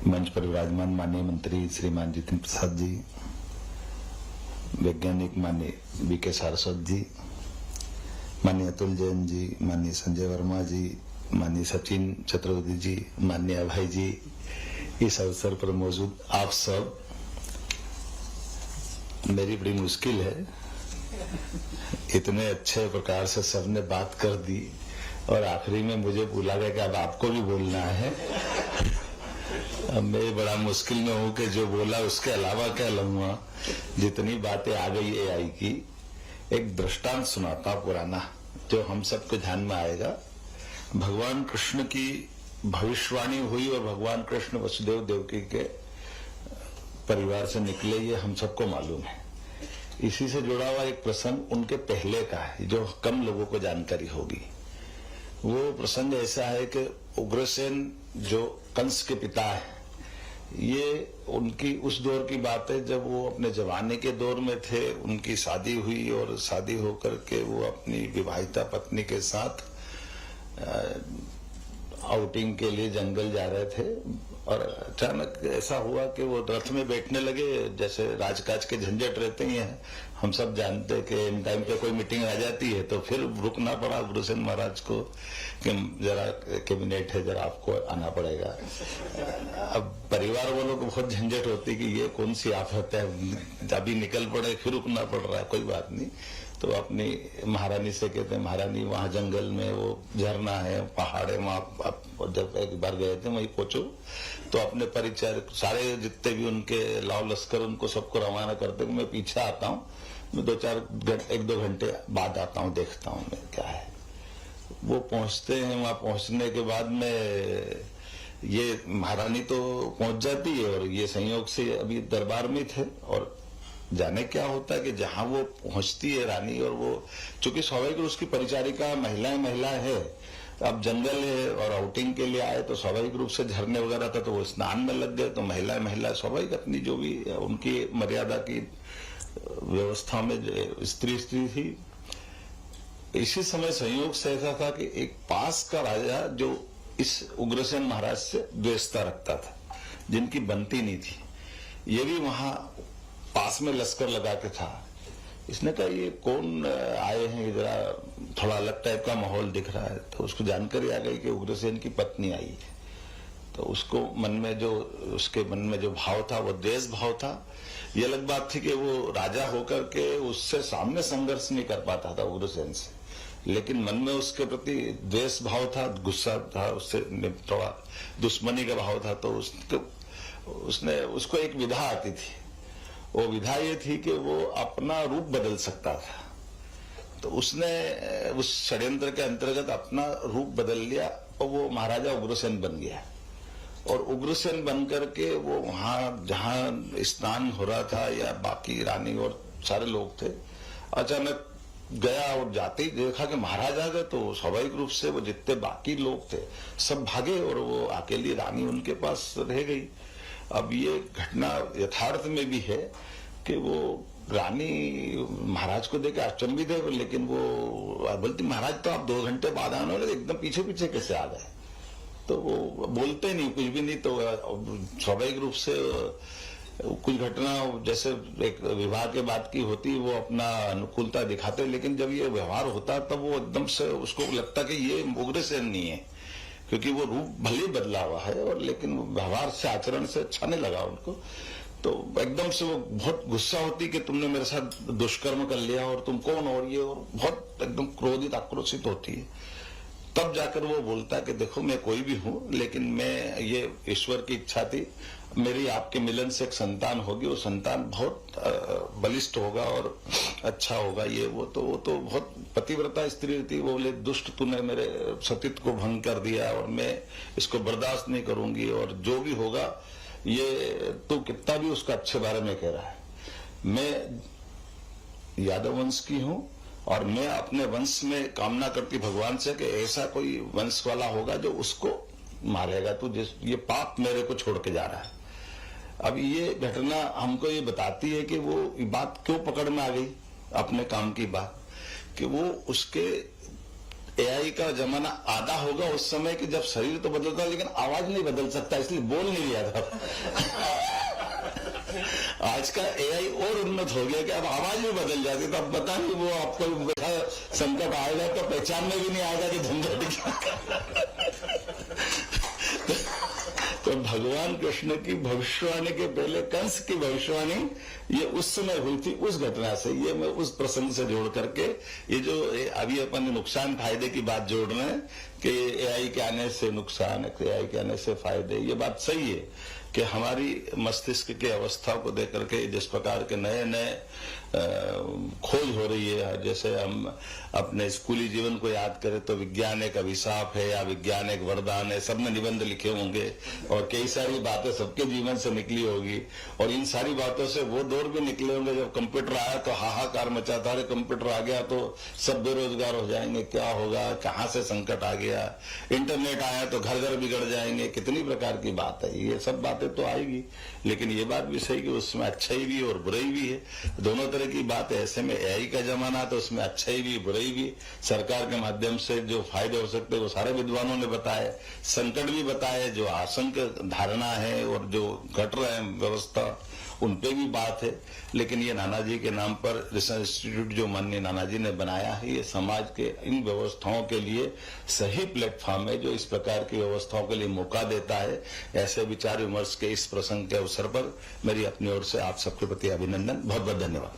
मंच पर विराजमान माननीय मंत्री श्रीमान जितेंद्र प्रसाद जी, वैज्ञानिक माननीय बीके सारस्वत जी, माननीय अतुल जैन जी, माननीय संजय वर्मा जी, माननीय सचिन चतुर्वेदी जी, माननीय अभय जी, इस अवसर पर मौजूद आप सब, मेरी बड़ी मुश्किल है, इतने अच्छे प्रकार से सबने बात कर दी और आखिरी में मुझे बोला गया कि अब आपको भी बोलना है। अब मैं बड़ा मुश्किल में हूं कि जो बोला उसके अलावा क्या लूंगा। जितनी बातें आ गई एआई की, एक दृष्टांत सुनाता पुराना जो हम सबके ध्यान में आएगा। भगवान कृष्ण की भविष्यवाणी हुई और भगवान कृष्ण वसुदेव देवकी के परिवार से निकले, ये हम सबको मालूम है। इसी से जुड़ा हुआ एक प्रसंग उनके पहले का है जो कम लोगों को जानकारी होगी। वो प्रसंग ऐसा है कि उग्रसेन जो कंस के पिता है, ये उनकी उस दौर की बात है जब वो अपने जवानी के दौर में थे। उनकी शादी हुई और शादी होकर के वो अपनी विवाहिता पत्नी के साथ आउटिंग के लिए जंगल जा रहे थे और अचानक ऐसा हुआ कि वो रथ में बैठने लगे। जैसे राजकाज के झंझट रहते ही हैं, हम सब जानते हैं कि इन टाइम पे कोई मीटिंग आ जाती है तो फिर रुकना पड़ा उग्रसेन महाराज को कि जरा कैबिनेट है, जरा आपको आना पड़ेगा। अब परिवार वालों को बहुत झंझट होती कि ये कौन सी आफत है, अभी निकल पड़े फिर रुकना पड़ रहा है, कोई बात नहीं। तो अपनी महारानी से कहते हैं, महारानी वहां जंगल में वो झरना है, पहाड़ है, वहां जब एक बार गए थे वहीं पहुंचो तो अपने परिचय सारे जितने भी उनके लाव लश्कर उनको सबको रवाना करते मैं पीछे आता हूँ, मैं एक दो घंटे बाद आता हूँ, देखता हूँ मैं क्या है। वो पहुंचते हैं, वहां पहुंचने के बाद में ये महारानी तो पहुंच जाती है और ये संयोग से अभी दरबार में थे और जाने क्या होता है कि जहां वो पहुंचती है रानी, और वो चूंकि स्वाभाविक उसकी परिचारिका महिला है, अब जंगल है और आउटिंग के लिए आए तो स्वाभाविक रूप से झरने वगैरह था तो वो स्नान में लग गए। तो महिला स्वाभाविक अपनी जो भी उनकी मर्यादा की व्यवस्था में स्त्री थी। इसी समय संयोग से ऐसा था कि एक पास का राजा जो इस उग्रसेन महाराज से द्वेषता रखता था, जिनकी बनती नहीं थी, ये भी वहां पास में लश्कर लगा के था। इसने कहा ये कौन आए हैं, जरा थोड़ा अलग टाइप का माहौल दिख रहा है। तो उसको जानकारी आ गई कि उग्रसेन की पत्नी आई है। तो उसको उसके मन में जो भाव था वो द्वेष भाव था। ये अलग बात थी कि वो राजा होकर के उससे सामने संघर्ष नहीं कर पाता था उग्रसेन से, लेकिन मन में उसके प्रति द्वेष भाव था, गुस्सा था, उससे थोड़ा दुश्मनी का भाव था। तो उसको एक विधा आती थी। वो विधा ये थी कि वो अपना रूप बदल सकता था। तो उसने उस षड्यंत्र के अंतर्गत अपना रूप बदल लिया और वो महाराजा उग्रसेन बन गया। और उग्रसेन बन करके वो वहां जहां स्नान हो रहा था या बाकी रानी और सारे लोग थे, अचानक गया और जाते ही देखा कि महाराज आ गए। तो स्वाभाविक रूप से वो जितने बाकी लोग थे सब भागे और वो अकेली रानी उनके पास रह गई। अब ये घटना यथार्थ में भी है कि वो रानी महाराज को देख अचंभित है, लेकिन वो बोलती महाराज तो आप 2 घंटे बाद आने वाले, एकदम पीछे पीछे कैसे आ गए। तो वो बोलते नहीं, कुछ भी नहीं। तो स्वाभाविक रूप से कुछ घटना जैसे एक विवाह के बाद की होती वो अपना अनुकूलता दिखाते, लेकिन जब ये व्यवहार होता तब वो एकदम से उसको लगता कि ये उग्रसेन नहीं है, क्योंकि वो रूप भले बदला हुआ है और लेकिन व्यवहार से आचरण से अच्छा नहीं लगा उनको। तो एकदम से वो बहुत गुस्सा होती कि तुमने मेरे साथ दुष्कर्म कर लिया और तुम कौन और ये, और बहुत एकदम क्रोधित आक्रोशित होती है। तब जाकर वो बोलता कि देखो मैं कोई भी हूं, लेकिन मैं ये ईश्वर की इच्छा थी, मेरी आपके मिलन से एक संतान होगी, वो संतान बहुत बलिष्ठ होगा और अच्छा होगा। ये वो तो बहुत पतिव्रता स्त्री थी। वो बोले दुष्ट तूने मेरे सतीत्व को भंग कर दिया और मैं इसको बर्दाश्त नहीं करूंगी, और जो भी होगा ये तू कितना भी उसका अच्छे बारे में कह रहा है। मैं यादव वंश की हूं और मैं अपने वंश में कामना करती भगवान से कि ऐसा कोई वंश वाला होगा जो उसको मारेगा। तो ये पाप मेरे को छोड़ के जा रहा है। अब ये घटना हमको ये बताती है कि वो बात क्यों पकड़ में आ गई, अपने काम की बात, कि वो उसके एआई का जमाना आधा होगा उस समय कि जब शरीर तो बदलता लेकिन आवाज नहीं बदल सकता, इसलिए बोल नहीं रहा था। आज का एआई और उन्नत हो गया कि अब आवाज भी बदल जाती है, तो अब पता नहीं वो आपको संकट आएगा तो पहचान में भी नहीं आएगा कि झंझट क्या। तो भगवान कृष्ण की भविष्यवाणी के पहले कंस की भविष्यवाणी ये उस समय हुई थी, उस घटना से, ये मैं उस प्रसंग से जोड़ करके ये जो अभी अपन नुकसान फायदे की बात जोड़ रहे हैं कि एआई के आने से नुकसान है, एआई के आने से फायदे, ये बात सही है कि हमारी मस्तिष्क की अवस्था को देख करके जिस प्रकार के नए नए खोज हो रही है, जैसे हम अपने स्कूली जीवन को याद करें तो विज्ञान एक अभिशाप है या विज्ञान एक वरदान है, सबने निबंध लिखे होंगे और कई सारी बातें सबके जीवन से निकली होगी, और इन सारी बातों से वो दौर भी निकले होंगे जब कंप्यूटर आया तो हाहाकार मचा था, अरे कंप्यूटर आ गया तो सब बेरोजगार हो जाएंगे, क्या होगा, कहाँ से संकट आ गया, इंटरनेट आया तो घर घर बिगड़ जाएंगे, कितनी प्रकार की बात है, ये सब बातें तो आएगी। लेकिन ये बात भी सही कि उसमें अच्छाई भी और बुराई भी है, दोनों तरह की बात है। ऐसे में एआई का जमाना तो उसमें अच्छाई भी बुराई भी, सरकार के माध्यम से जो फायदे हो सकते हैं वो सारे विद्वानों ने बताए, संकट भी बताए, जो आशंक धारणा है और जो घट रहे हैं व्यवस्था उन पे भी बात है। लेकिन ये नानाजी के नाम पर रिसर्च इंस्टीट्यूट जो माननीय नानाजी ने बनाया है, ये समाज के इन व्यवस्थाओं के लिए सही प्लेटफॉर्म है जो इस प्रकार की व्यवस्थाओं के लिए मौका देता है। ऐसे विचार विमर्श के इस प्रसंग के अवसर पर मेरी अपनी ओर से आप सबके प्रति अभिनंदन, बहुत बहुत धन्यवाद।